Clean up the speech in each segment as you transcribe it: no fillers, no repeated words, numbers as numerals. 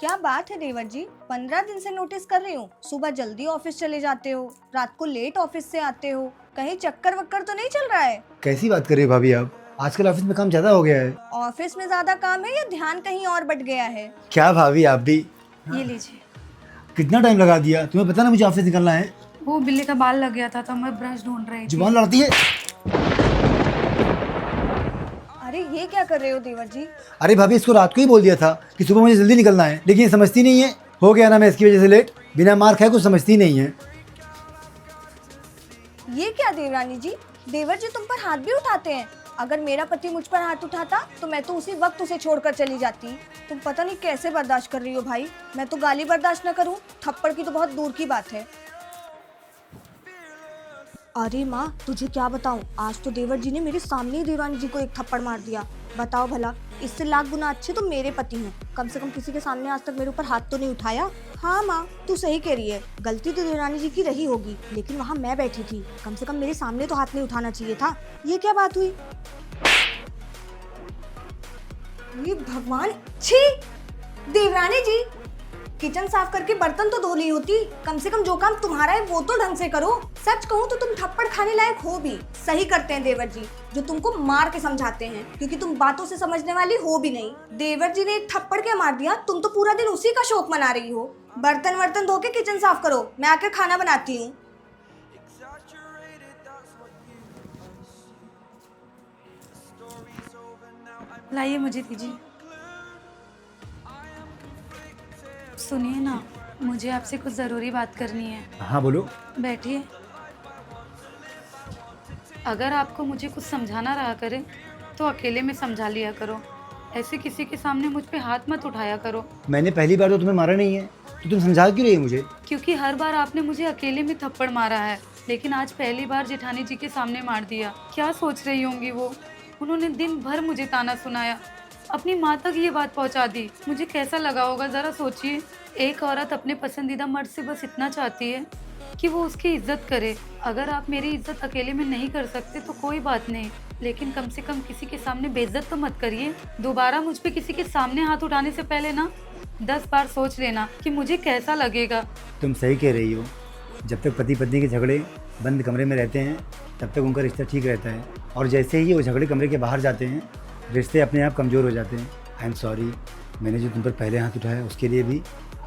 क्या बात है देवर जी, 15 दिन से नोटिस कर रही हूँ। सुबह जल्दी ऑफिस चले जाते हो, रात को लेट ऑफिस से आते हो। कहीं चक्कर वक्कर तो नहीं चल रहा है? कैसी बात कर रही हो भाभी आप? आजकल ऑफिस में काम ज्यादा हो गया है। ऑफिस में ज्यादा काम है या ध्यान कहीं और बट गया है? क्या भाभी आप भी? ये लीजिए। कितना टाइम लगा दिया? तुम्हें पता ना मुझे ऑफिस निकलना है। वो बिल्ली का बाल लग गया था तो मैं ब्रश ढूंढ रही थी। जुबान लड़ती है। अरे ये क्या कर रहे हो देवर जी? अरे भाभी इसको रात को ही बोल दिया था कि सुबह मुझे जल्दी निकलना है, लेकिन ये समझती नहीं है। हो गया ना मैं इसकी वजह से लेट। बिना मार खाए कुछ समझती नहीं है। ये क्या देवरानी जी, देवर जी तुम पर हाथ भी उठाते हैं? अगर मेरा पति मुझ पर हाथ उठाता तो मैं तो उसी वक्त उसे छोड़कर चली जाती। तुम पता नहीं कैसे बर्दाश्त कर रही हो भाई। मैं तो गाली बर्दाश्त न करूं, थप्पड़ की तो बहुत दूर की बात है। अरे माँ तुझे क्या बताऊं, आज तो देवर जी ने मेरे सामने ही देवरानी जी को एक थप्पड़ मार दिया। बताओ भला, इससे लाख गुना अच्छे तो मेरे पति हैं। कम से कम किसी के सामने आज तक मेरे ऊपर हाथ तो नहीं उठाया। हाँ माँ तू सही कह रही है, गलती तो देवरानी जी की रही होगी, लेकिन वहाँ मैं बैठी थी, कम से कम मेरे सामने तो हाथ नहीं उठाना चाहिए था। ये क्या बात हुई? ये भगवान, छी! देवरानी जी, किचन साफ करके बर्तन तो धो ली होती, कम से कम जो काम तुम्हारा है वो तो ढंग से करो। सच कहूँ तो तुम थप्पड़ खाने लायक हो भी। सही करते हैं देवर जी जो तुमको मार के समझाते हैं, क्योंकि तुम बातों से समझने वाली हो भी नहीं। देवर जी ने एक थप्पड़ क्या मार दिया, तुम तो पूरा दिन उसी का शौक मना रही हो। बर्तन वर्तन धो के किचन साफ करो, मैं आकर खाना बनाती हूँ। लाइए मुझे दीजिए। सुनिए ना, मुझे आपसे कुछ ज़रूरी बात करनी है। हाँ बोलो। बैठिए। अगर आपको मुझे कुछ समझाना रहा करे तो अकेले में समझा लिया करो, ऐसे किसी के सामने मुझ पे हाथ मत उठाया करो। मैंने पहली बार तो तुम्हें मारा नहीं है, तो तुम समझा क्यों रही है मुझे? क्योंकि हर बार आपने मुझे अकेले में थप्पड़ मारा है, लेकिन आज पहली बार जेठानी जी के सामने मार दिया। क्या सोच रही होंगी वो? उन्होंने दिन भर मुझे ताना सुनाया, अपनी माँ तक ये बात पहुँचा दी। मुझे कैसा लगा होगा ज़रा सोचिए। एक औरत अपने पसंदीदा मर्द से बस इतना चाहती है कि वो उसकी इज्जत करे। अगर आप मेरी इज्जत अकेले में नहीं कर सकते तो कोई बात नहीं, लेकिन कम से कम किसी के सामने बेइज्जत तो मत करिए। दोबारा मुझ पे किसी के सामने हाथ उठाने से पहले ना 10 बार सोच लेना कि मुझे कैसा लगेगा। तुम सही कह रही हो। जब तक पति पत्नी के झगड़े बंद कमरे में रहते हैं तब तक उनका रिश्ता ठीक रहता है, और जैसे ही वो झगड़े कमरे के बाहर जाते हैं रिश्ते अपने आप कमज़ोर हो जाते हैं। आई एम सॉरी, मैंने जो तुम पर पहले हाथ उठाया उसके लिए भी,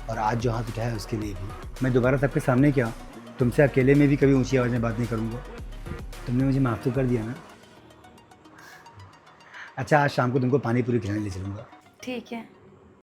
और आज जो हाथ उठाया उसके लिए भी। मैं दोबारा सबके सामने क्या, तुमसे अकेले में भी कभी ऊंची आवाज़ में बात नहीं करूँगा। तुमने मुझे माफ़ तो कर दिया ना? अच्छा आज शाम को तुमको पानी पूरी खिलाने ले चलूँगा। ठीक है।